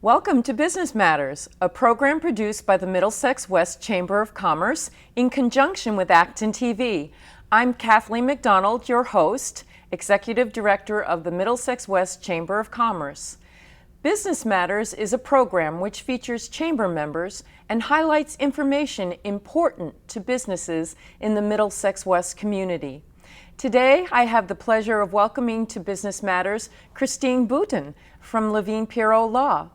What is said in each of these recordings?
Welcome to Business Matters, a program produced by the Middlesex West Chamber of Commerce in conjunction with ActonTV. I'm Kathleen McDonald, your host, Executive Director of the Middlesex West Chamber of Commerce. Business Matters is a program which features chamber members and highlights information important to businesses in the Middlesex West community. Today, I have the pleasure of welcoming to Business Matters Christine Boutin from Levine-Piro Law.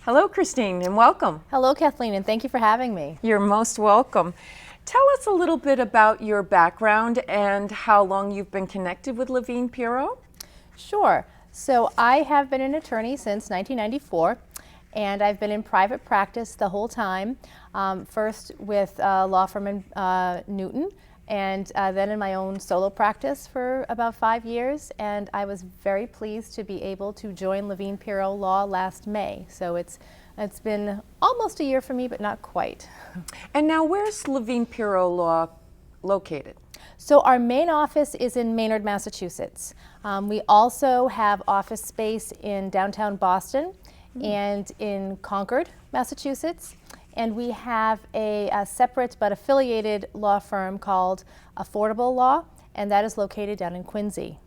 Hello, Christine, and welcome. Hello, Kathleen, and thank you for having me. You're most welcome. Tell us a little bit about your background and how long you've been connected with Levine-Piro. Sure. So I have been an attorney since 1994, and I've been in private practice the whole time, first with a law firm in Newton, and then in my own solo practice for about 5 years, and I was very pleased to be able to join Levine-Piro Law last May. So it's been almost a year for me, but not quite. And now, where's Levine-Piro Law located? So our main office is in Maynard, Massachusetts. We also have office space in downtown Boston and in Concord, Massachusetts. And we have a separate but affiliated law firm called Affordable Law, and that is located down in Quincy.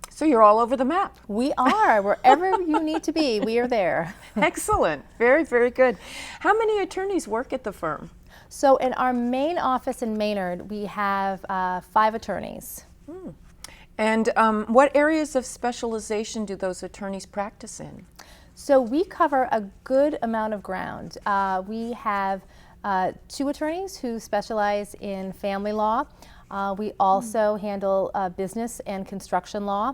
So you're all over the map. We are. Wherever you need to be, we are there. Excellent. Very, very good. How many attorneys work at the firm? So in our main office in Maynard, we have 5 attorneys. And what areas of specialization do those attorneys practice in? So we cover a good amount of ground. We have 2 attorneys who specialize in family law. We also handle business and construction law.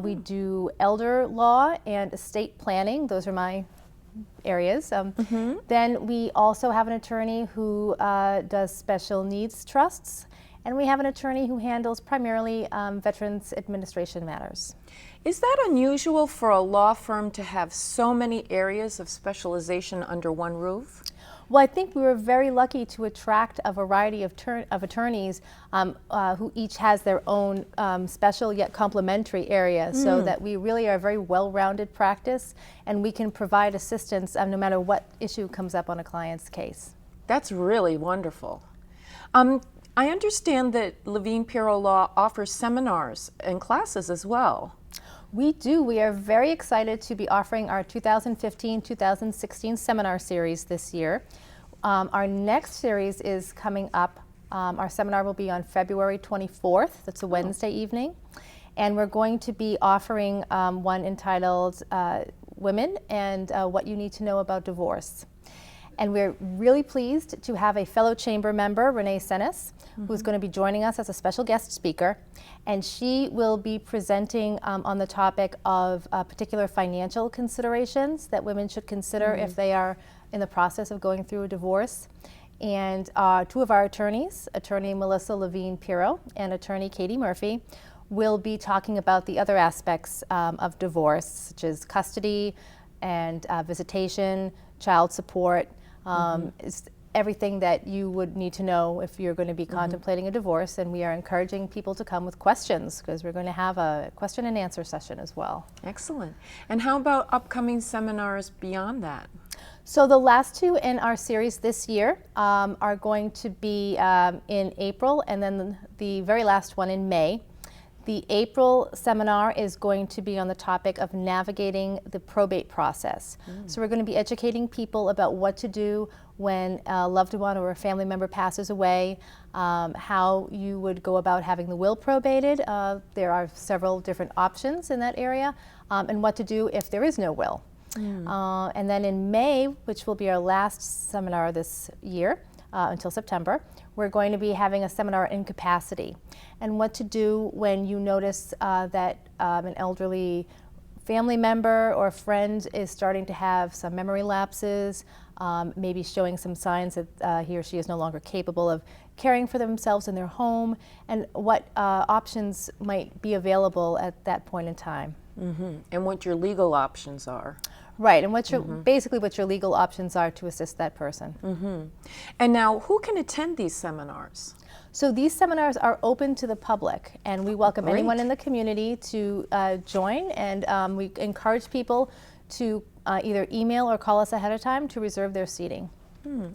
We do elder law and estate planning. Those are my areas. Then we also have an attorney who does special needs trusts. And we have an attorney who handles primarily Veterans Administration matters. Is that unusual for a law firm to have so many areas of specialization under one roof? Well, I think we were very lucky to attract a variety of attorneys who each has their own special yet complementary area, so that we really are a very well-rounded practice, and we can provide assistance no matter what issue comes up on a client's case. That's really wonderful. I understand that Levine-Piro Law offers seminars and classes as well. We do. We are very excited to be offering our 2015-2016 seminar series this year. Our next series is coming up. Our seminar will be on February 24th. That's a Wednesday evening. And we're going to be offering one entitled Women and What You Need to Know About Divorce. And we're really pleased to have a fellow chamber member, Renee Senes, who's going to be joining us as a special guest speaker. And she will be presenting on the topic of particular financial considerations that women should consider if they are in the process of going through a divorce. And 2 of our attorneys, attorney Melissa Levine-Piro and attorney Katie Murphy, will be talking about the other aspects of divorce, such as custody and visitation, child support, everything that you would need to know if you're going to be contemplating a divorce. And we are encouraging people to come with questions, because we're going to have a question and answer session as well. Excellent. And how about upcoming seminars beyond that? So the last 2 in our series this year are going to be in April, and then the very last one in May. The April seminar is going to be on the topic of navigating the probate process. So we're going to be educating people about what to do when a loved one or a family member passes away, how you would go about having the will probated. There are several different options in that area, and what to do if there is no will. And then in May, which will be our last seminar this year, until September, we're going to be having a seminar on incapacity and what to do when you notice that an elderly family member or friend is starting to have some memory lapses, maybe showing some signs that he or she is no longer capable of caring for themselves in their home, and what options might be available at that point in time. And what your legal options are. Right, and what your basically what your legal options are to assist that person. And now, who can attend these seminars? So these seminars are open to the public, and we welcome Great. anyone in the community to join, and we encourage people to either email or call us ahead of time to reserve their seating.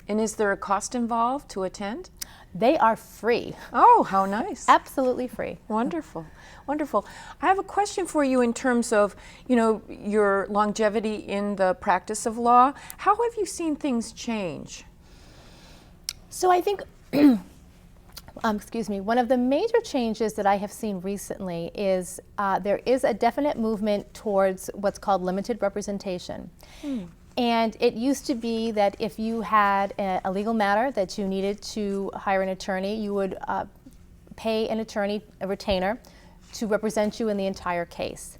And is there a cost involved to attend? They are free. Oh, how nice. Absolutely free. Wonderful, wonderful. I have a question for you in terms of, your longevity in the practice of law. How have you seen things change? So I think, excuse me, one of the major changes that I have seen recently is there is a definite movement towards what's called limited representation. And it used to be that if you had a legal matter that you needed to hire an attorney, you would pay an attorney, a retainer, to represent you in the entire case.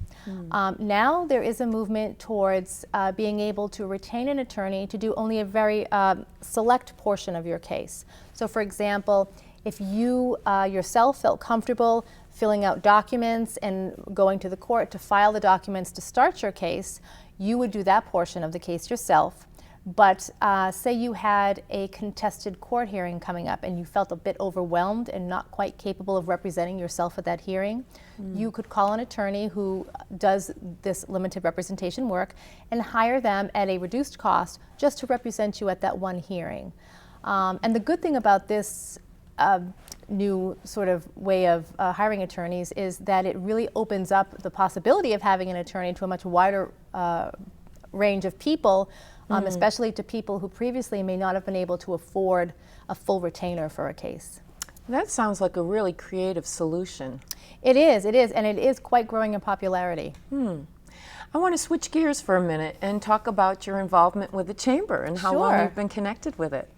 Now there is a movement towards being able to retain an attorney to do only a very select portion of your case. So for example, if you yourself felt comfortable filling out documents and going to the court to file the documents to start your case, you would do that portion of the case yourself. But say you had a contested court hearing coming up and you felt a bit overwhelmed and not quite capable of representing yourself at that hearing, you could call an attorney who does this limited representation work and hire them at a reduced cost just to represent you at that one hearing. And the good thing about this new sort of way of hiring attorneys is that it really opens up the possibility of having an attorney to a much wider range of people, especially to people who previously may not have been able to afford a full retainer for a case. That sounds like a really creative solution. It is, and it is quite growing in popularity. I want to switch gears for a minute and talk about your involvement with the Chamber and how long you've been connected with it.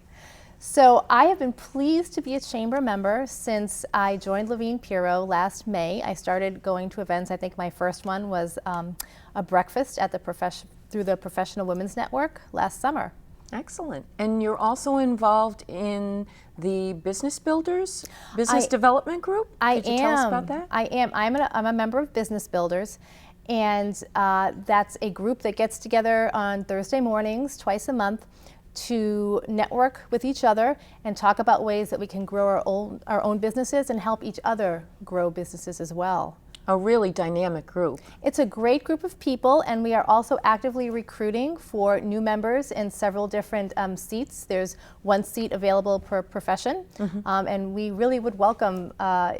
So I have been pleased to be a Chamber member since I joined Levine-Piro last May. I started going to events. I think my first one was a breakfast at through the Professional Women's Network last summer. Excellent. And you're also involved in the Business Builders, Business Development Group? Could you tell us about that? I am. I'm a member of Business Builders, and that's a group that gets together on Thursday mornings twice a month to network with each other and talk about ways that we can grow our own businesses and help each other grow businesses as well. A really dynamic group. It's a great group of people, and we are also actively recruiting for new members in several different seats. There's one seat available per profession, and we really would welcome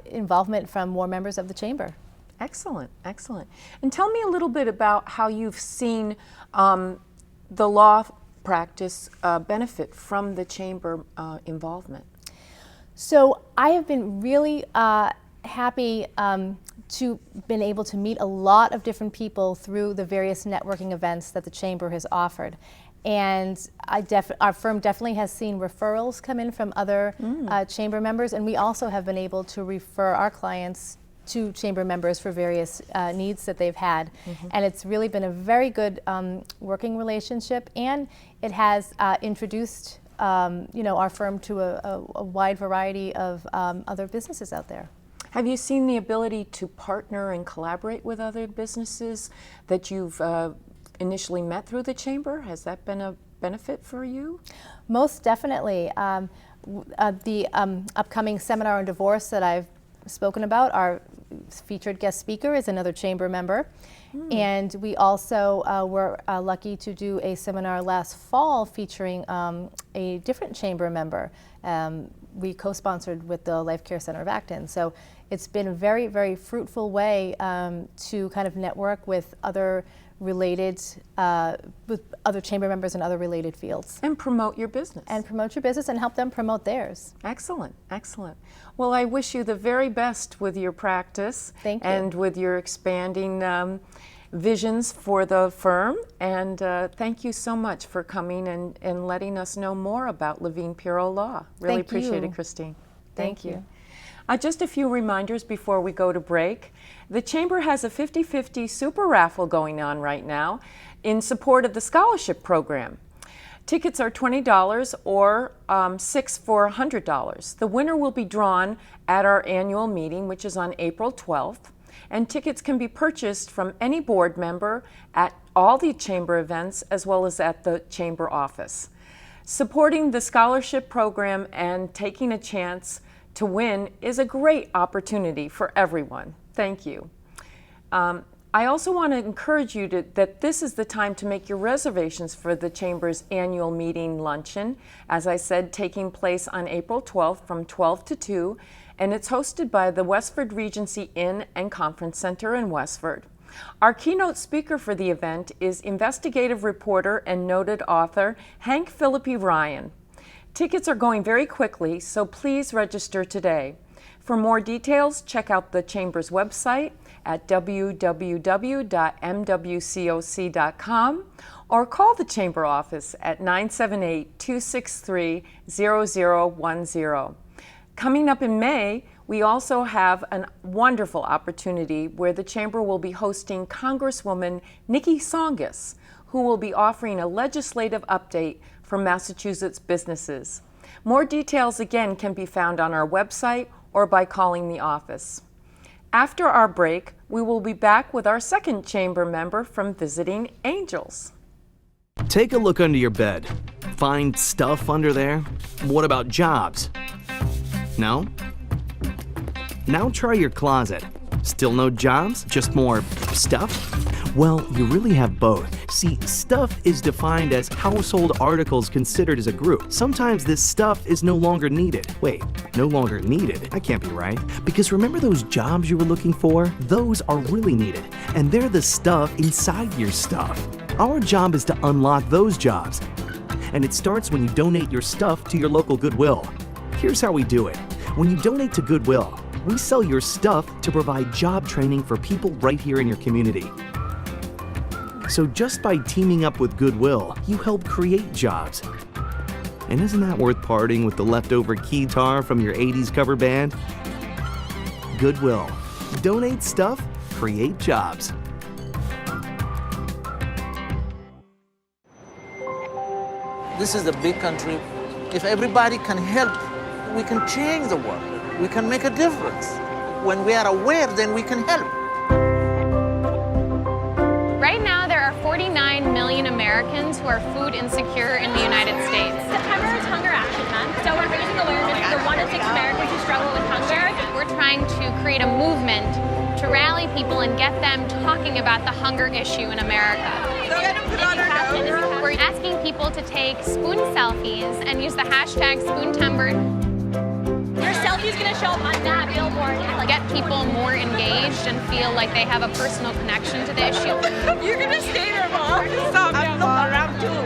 involvement from more members of the Chamber. Excellent, excellent. And tell me a little bit about how you've seen the law practice benefit from the Chamber involvement. So I have been really happy to been able to meet a lot of different people through the various networking events that the Chamber has offered. And our firm definitely has seen referrals come in from other Chamber members, and we also have been able to refer our clients to Chamber members for various needs that they've had. And it's really been a very good working relationship, and it has introduced our firm to a wide variety of other businesses out there. Have you seen the ability to partner and collaborate with other businesses that you've initially met through the Chamber? Has that been a benefit for you? Most definitely. The upcoming seminar on divorce that I've spoken about, our featured guest speaker is another Chamber member. And we also were lucky to do a seminar last fall featuring a different Chamber member. We co-sponsored with the Life Care Center of Acton. So it's been a very, very fruitful way to kind of network with other related, with other Chamber members in other related fields. And promote your business. And promote your business and help them promote theirs. Excellent, excellent. Well, I wish you the very best with your practice. Thank you. And with your expanding visions for the firm. And thank you so much for coming and letting us know more about Levine-Piro Law. Really appreciate it, Christine. Thank you. Just a few reminders before we go to break. The Chamber has a 50-50 super raffle going on right now in support of the scholarship program. Tickets are $20 or 6 for $100. The winner will be drawn at our annual meeting, which is on April 12th. And tickets can be purchased from any board member at all the Chamber events as well as at the Chamber office. Supporting the scholarship program and taking a chance to win is a great opportunity for everyone. Thank you. I also want to encourage you that this is the time to make your reservations for the Chamber's annual meeting luncheon, as I said, taking place on April 12th from 12 to 2, and it's hosted by the Westford Regency Inn and Conference Center in Westford. Our keynote speaker for the event is investigative reporter and noted author Hank Philippi Ryan. Tickets are going very quickly, so please register today. For more details, check out the Chamber's website at www.mwcoc.com or call the Chamber office at 978-263-0010. Coming up in May, we also have a wonderful opportunity where the Chamber will be hosting Congresswoman Nikki Tsongas, who will be offering a legislative update for Massachusetts businesses. More details again can be found on our website or by calling the office. After our break, we will be back with our second Chamber member from Visiting Angels. Take a look under your bed. Find stuff under there? What about jobs? No? Now try your closet. Still no jobs? Just more stuff? Well, you really have both. See, stuff is defined as household articles considered as a group. Sometimes this stuff is no longer needed. Wait, no longer needed? That can't be right. Because remember those jobs you were looking for? Those are really needed, and they're the stuff inside your stuff. Our job is to unlock those jobs, and it starts when you donate your stuff to your local Goodwill. Here's how we do it. When you donate to Goodwill, we sell your stuff to provide job training for people right here in your community. So just by teaming up with Goodwill, you help create jobs. And isn't that worth parting with the leftover keytar from your 80s cover band? Goodwill. Donate stuff, create jobs. This is a big country. If everybody can help, we can change the world. We can make a difference. When we are aware, then we can help. Right now, there are 49 million Americans who are food insecure in the United States. September is Hunger Action Month, so we're raising awareness for 1 in 6 Americans who struggle with hunger. We're trying to create a movement to rally people and get them talking about the hunger issue in America. We're asking people to take spoon selfies and use the hashtag SpoonTimber. Your selfie is going to show up on that billboard. Get people more engaged and feel like they have a personal connection to the issue. You're going to stay there, Mom. I'm around too.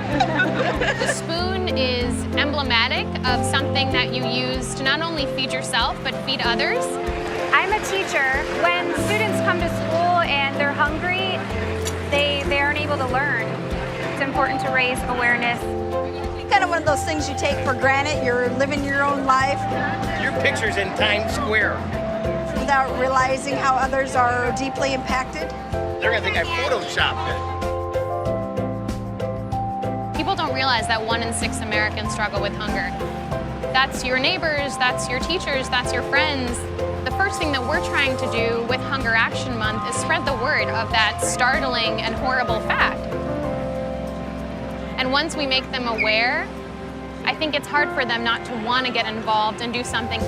The spoon is emblematic of something that you use to not only feed yourself, but feed others. I'm a teacher. When students come to school and they're hungry, they aren't able to learn. It's important to raise awareness. Kind of one of those things you take for granted. You're living your own life. Your picture's in Times Square. Without realizing how others are deeply impacted. They're gonna think I photoshopped it. People don't realize that 1 in 6 Americans struggle with hunger. That's your neighbors, that's your teachers, that's your friends. The first thing that we're trying to do with Hunger Action Month is spread the word of that startling and horrible fact. And once we make them aware, I think it's hard for them not to want to get involved and do something.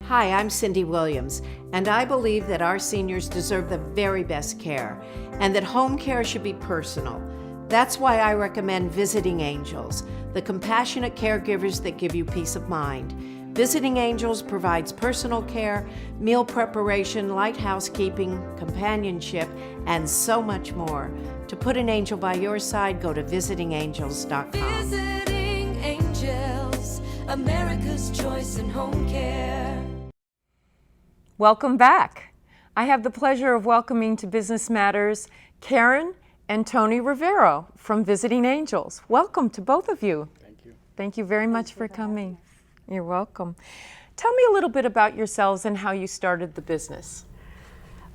Hi, I'm Cindy Williams, and I believe that our seniors deserve the very best care, and that home care should be personal. That's why I recommend Visiting Angels, the compassionate caregivers that give you peace of mind. Visiting Angels provides personal care, meal preparation, light housekeeping, companionship, and so much more. To put an angel by your side, go to visitingangels.com. Visiting Angels, America's choice in home care. Welcome back. I have the pleasure of welcoming to Business Matters Karen and Tony Rivero from Visiting Angels. Welcome to both of you. Thank you. Thank you very much for coming. You're welcome. Tell me a little bit about yourselves and how you started the business.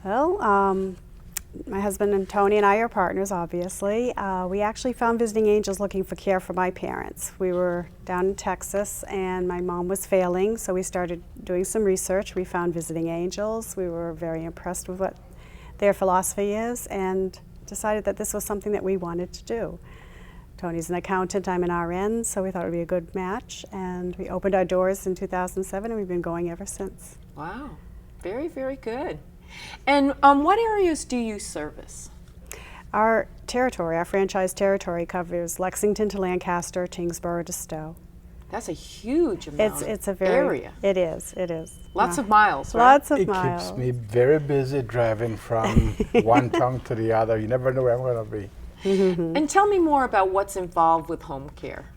Well, my husband and Tony and I are partners, obviously. We actually found Visiting Angels looking for care for my parents. We were down in Texas and my mom was failing, so we started doing some research. We found Visiting Angels. We were very impressed with what their philosophy is and decided that this was something that we wanted to do. Tony's an accountant, I'm an RN, so we thought it would be a good match, and we opened our doors in 2007 and we've been going ever since. Wow, very, very good. And what areas do you service? Our territory, our franchise territory, covers Lexington to Lancaster, Tyngsboro to Stowe. That's a huge amount it's a very, area. It is, it is. Lots of miles, right? Lots of miles. It keeps me very busy driving from one town to the other. You never know where I'm going to be. And tell me more about what's involved with home care.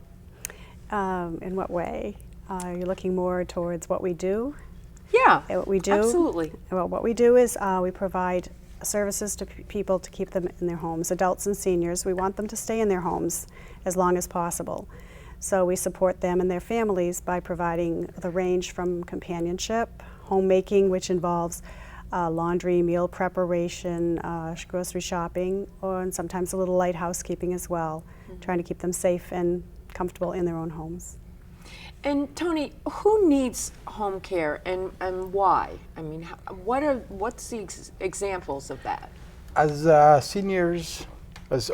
In what way? Are you looking more towards what we do? Yeah, What we do? absolutely. Well, what we do is we provide services to people to keep them in their homes, adults and seniors. We want them to stay in their homes as long as possible. So we support them and their families by providing the range from companionship, homemaking, which involves laundry, meal preparation, grocery shopping, and sometimes a little light housekeeping as well, trying to keep them safe and comfortable in their own homes. And Tony, who needs home care and why? I mean, what's the examples of that? As seniors, as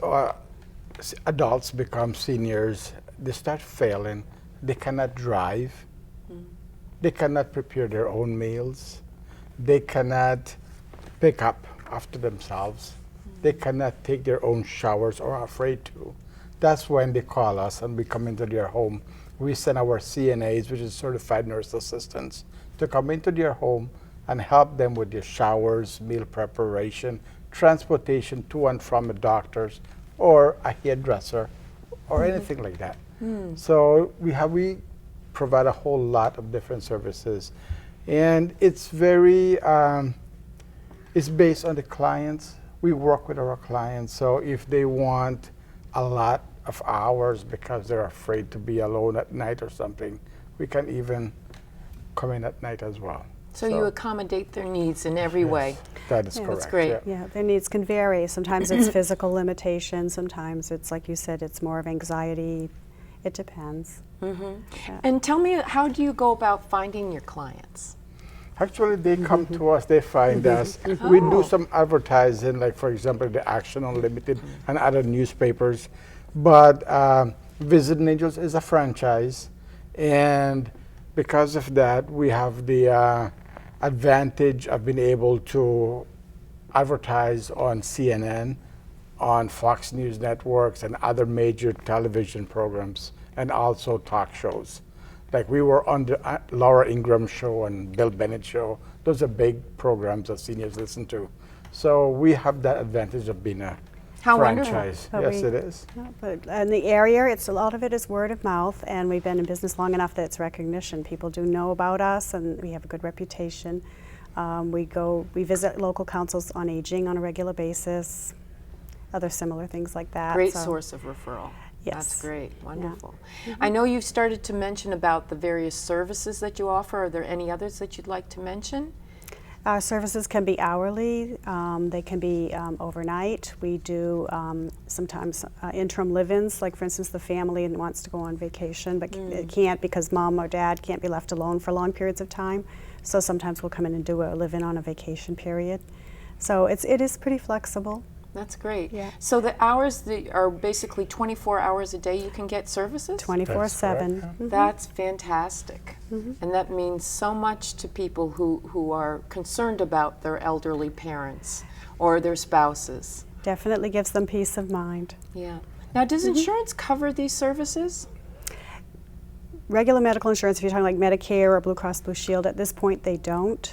adults become seniors, they start failing. They cannot drive. They cannot prepare their own meals. They cannot pick up after themselves. They cannot take their own showers or are afraid to. That's when they call us and we come into their home. We send our CNAs, which is certified nurse assistants, to come into their home and help them with their showers, meal preparation, transportation to and from the doctors or a hairdresser or anything like that. So we provide a whole lot of different services. And it's very, it's based on the clients. We work with our clients, so if they want a lot of hours because they're afraid to be alone at night or something, we can even come in at night as well. So you accommodate their needs in every way. That is correct. That's great. Yeah, their needs can vary. Sometimes it's physical limitations, sometimes it's, like you said, it's more of anxiety. It depends. Yeah. And tell me, how do you go about finding your clients? Actually, they come to us, they find us. We do some advertising, like for example, the Action Unlimited and other newspapers. But Visiting Angels is a franchise, and because of that, we have the advantage of being able to advertise on CNN, on Fox News networks, and other major television programs, and also talk shows. Like we were on the Laura Ingraham show and Bill Bennett show. Those are big programs that seniors listen to. So we have that advantage of being a franchise. Yes, it is. But in the area, a lot of it is word of mouth, and we've been in business long enough that it's recognition. People do know about us, and we have a good reputation. We visit local councils on aging on a regular basis, other similar things like that. Great source of referral. Yes. That's great. Wonderful. Yeah. I know you've started to mention about the various services that you offer. Are there any others that you'd like to mention? Our services can be hourly. They can be overnight. We do sometimes interim live-ins, like for instance the family wants to go on vacation but it can't because mom or dad can't be left alone for long periods of time. So sometimes we'll come in and do a live-in on a vacation period. So it is pretty flexible. That's great. Yeah. So the hours are basically 24 hours a day you can get services? 24/7. That's fantastic. And that means so much to people who are concerned about their elderly parents or their spouses. Definitely gives them peace of mind. Yeah. Now, does insurance cover these services? Regular medical insurance, if you're talking like Medicare or Blue Cross Blue Shield, at this point they don't.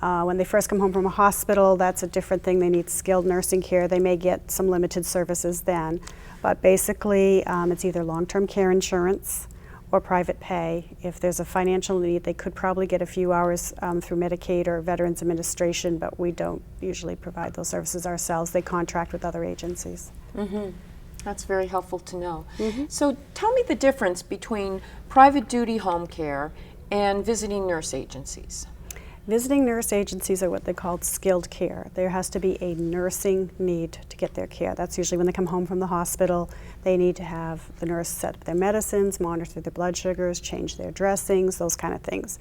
When they first come home from a hospital, that's a different thing. They need skilled nursing care. They may get some limited services then. But basically, it's either long-term care insurance or private pay. If there's a financial need, they could probably get a few hours through Medicaid or Veterans Administration, but we don't usually provide those services ourselves. They contract with other agencies. That's very helpful to know. So tell me the difference between private duty home care and visiting nurse agencies. Visiting nurse agencies are what they call skilled care. There has to be a nursing need to get their care. That's usually when they come home from the hospital. They need to have the nurse set up their medicines, monitor their blood sugars, change their dressings, those kind of things.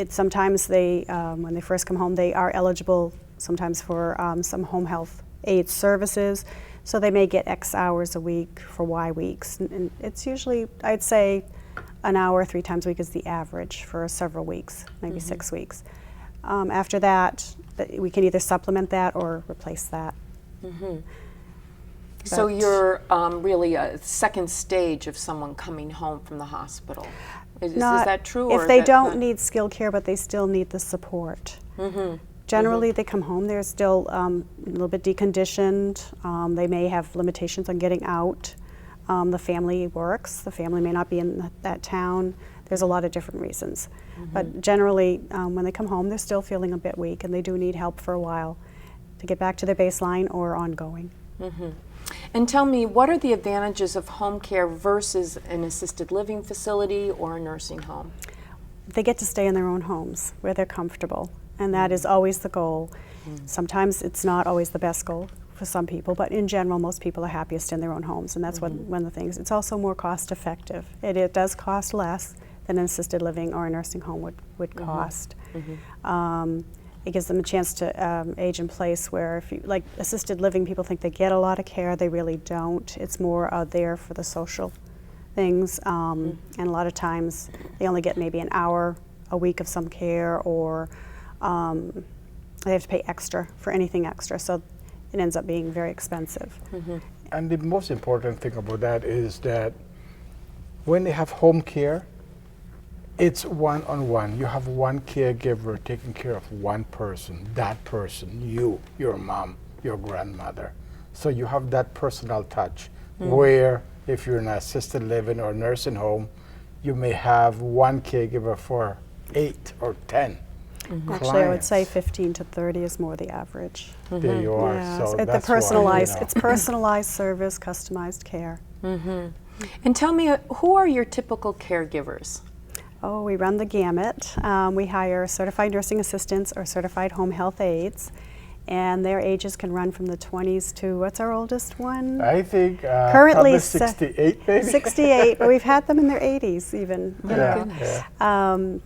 Sometimes they, when they first come home, they are eligible sometimes for some home health aid services. So they may get X hours a week for Y weeks. And it's usually, I'd say, an hour 3 times a week is the average for several weeks, maybe 6 weeks. After that, we can either supplement that or replace that. So you're really a second stage of someone coming home from the hospital. Is that true? If they don't need skilled care, but they still need the support. Generally, they come home, they're still a little bit deconditioned. They may have limitations on getting out. The family works. The family may not be in that town. There's a lot of different reasons. But generally, when they come home, they're still feeling a bit weak, and they do need help for a while to get back to their baseline or ongoing. And tell me, what are the advantages of home care versus an assisted living facility or a nursing home? They get to stay in their own homes where they're comfortable, and that is always the goal. Sometimes it's not always the best goal for some people, but in general, most people are happiest in their own homes, and that's one of the things. It's also more cost effective. It does cost less than an assisted living or a nursing home would cost. It gives them a chance to age in place where, if you, like assisted living, people think they get a lot of care. They really don't. It's more out there for the social things, and a lot of times they only get maybe an hour a week of some care, or they have to pay extra for anything extra. So it ends up being very expensive. And the most important thing about that is that when they have home care, it's one-on-one. You have one caregiver taking care of one person, that person, you, your mom, your grandmother. So you have that personal touch, where if you're in an assisted living or nursing home, you may have one caregiver for 8 or 10 Actually, I would say 15 to 30 is more the average. There you are. Yeah, So it's that's personalized. why, you know. It's personalized service, customized care. And tell me, who are your typical caregivers? Oh, we run the gamut. We hire certified nursing assistants or certified home health aides, and their ages can run from the 20s to, what's our oldest one? I think Currently probably 68, maybe. 68, but we've had them in their 80s even. You know.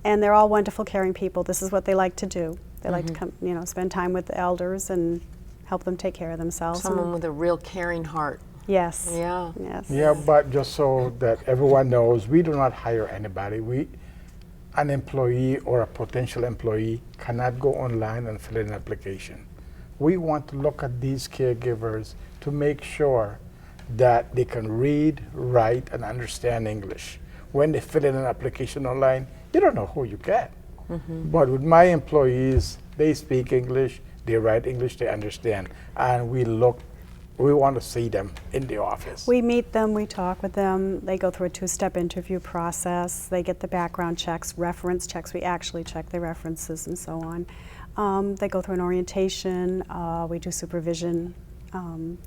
And they're all wonderful, caring people. This is what they like to do. They like to come, spend time with the elders and help them take care of themselves. Someone with a real caring heart. Yes. Yeah. Yes. Yeah, but just so that everyone knows, we do not hire anybody. An employee or a potential employee cannot go online and fill in an application. We want to look at these caregivers to make sure that they can read, write, and understand English. When they fill in an application online, you don't know who you get. But with my employees, they speak English, they write English, they understand, and we want to see them in the office. We meet them, we talk with them. They go through a 2-step interview process. They get the background checks, reference checks. We actually check their references and so on. They go through an orientation. We do supervision.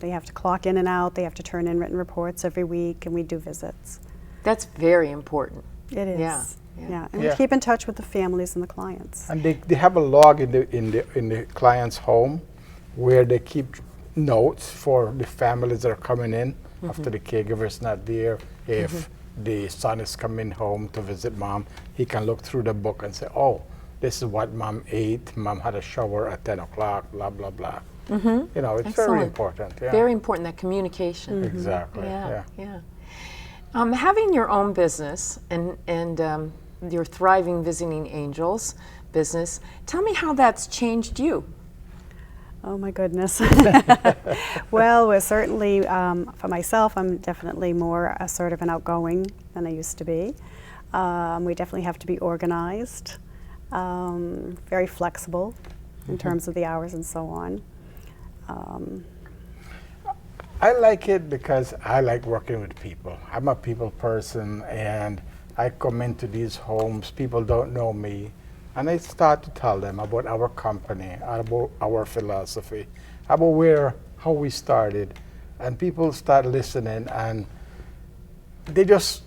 They have to clock in and out. They have to turn in written reports every week, and we do visits. That's very important. It is. Yeah. And we keep in touch with the families and the clients. And they have a log in the client's home where they keep notes for the families that are coming in after the caregiver's not there. If the son is coming home to visit mom, he can look through the book and say, oh, this is what mom ate. Mom had a shower at 10 o'clock, blah, blah, blah. It's very important. Yeah. Very important, that communication. Exactly. Yeah. Having your own business and your thriving Visiting Angels business, tell me how that's changed you. Oh my goodness. Well, we're certainly, for myself, I'm definitely more assertive and outgoing than I used to be. We definitely have to be organized, very flexible in terms of the hours and so on. I like it because I like working with people. I'm a people person, and I come into these homes, people don't know me, and I start to tell them about our company, about our philosophy, about where how we started, and people start listening, and they just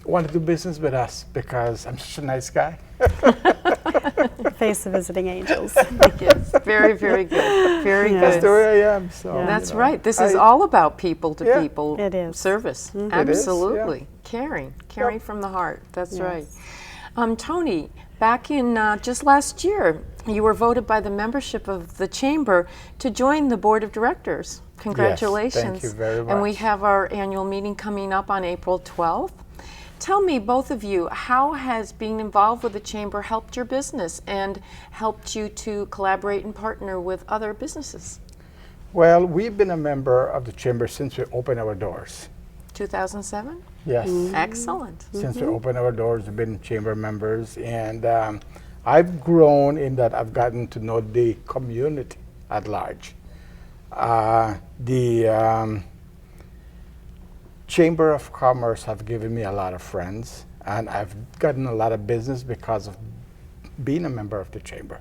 want to do business with us because I'm such a nice guy. Face of Visiting Angels. Yes, very, very good. Very Yes. good. That's the way I am. So That's right. This is all about people to people It is. service. Mhm. It is, Absolutely. Caring from the heart. That's Yes. right. Tony, back in just last year, you were voted by the membership of the Chamber to join the Board of Directors. Congratulations. thank you very And we much. have our annual meeting coming up on April 12th. Tell me, both of you, how has being involved with the Chamber helped your business and helped you to collaborate and partner with other businesses? Well, we've been a member of the Chamber since we opened our doors. 2007? Yes. Excellent. Since we opened our doors, we've been Chamber members, and I've grown in that I've gotten to know the community at large. The Chamber of Commerce have given me a lot of friends, and I've gotten a lot of business because of being a member of the Chamber.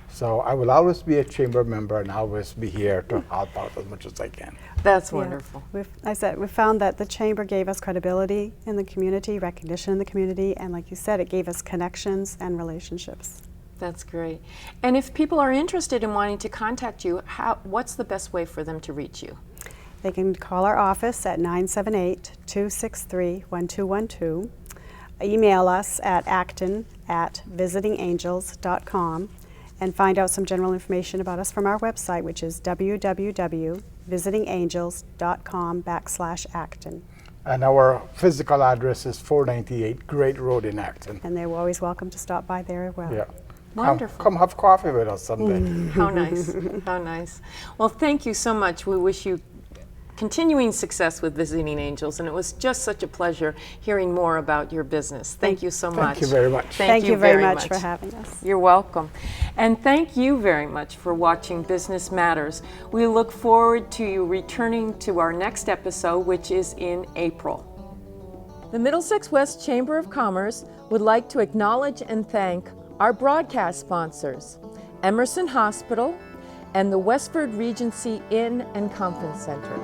So I will always be a Chamber member and always be here to help out as much as I can. That's Yeah. wonderful. We found that the Chamber gave us credibility in the community, recognition in the community, and like you said, it gave us connections and relationships. That's great. And if people are interested in wanting to contact you, what's the best way for them to reach you? They can call our office at 978-263-1212, email us at acton@visitingangels.com, and find out some general information about us from our website, which is www.visitingangels.com/Acton. And our physical address is 498 Great Road in Acton. And they're always welcome to stop by there as well. Yeah. Wonderful. Come have coffee with us someday. How nice. How nice. Well, thank you so much. We wish you continuing success with Visiting Angels, and it was just such a pleasure hearing more about your business. Thank you so much. Thank you very much. Thank you very much for having us. You're welcome. And thank you very much for watching Business Matters. We look forward to you returning to our next episode, which is in April. The Middlesex West Chamber of Commerce would like to acknowledge and thank our broadcast sponsors, Emerson Hospital and the Westford Regency Inn and Conference Center.